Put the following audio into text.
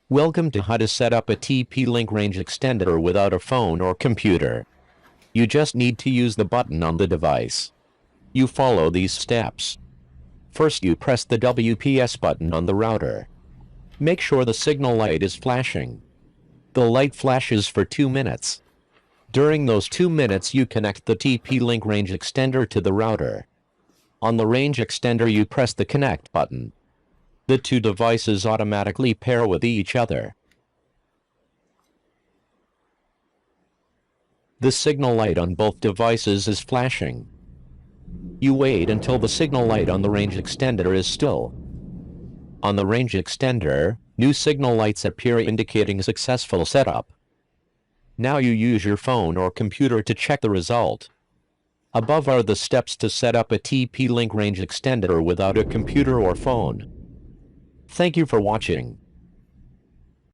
Welcome to how to set up a TP-Link range extender without a phone or computer. You just need to use the button on the device. You follow these steps. First, you press the WPS button on the router. Make sure the signal light is flashing. The light flashes for 2 minutes. During those 2 minutes, you connect the TP-Link range extender to the router. On the range extender, you press the connect button. The two devices automatically pair with each other. The signal light on both devices is flashing. You wait until the signal light on the range extender is still. On the range extender, new signal lights appear indicating successful setup. Now you use your phone or computer to check the result. Above are the steps to set up a TP-Link range extender without a computer or phone. Thank you for watching.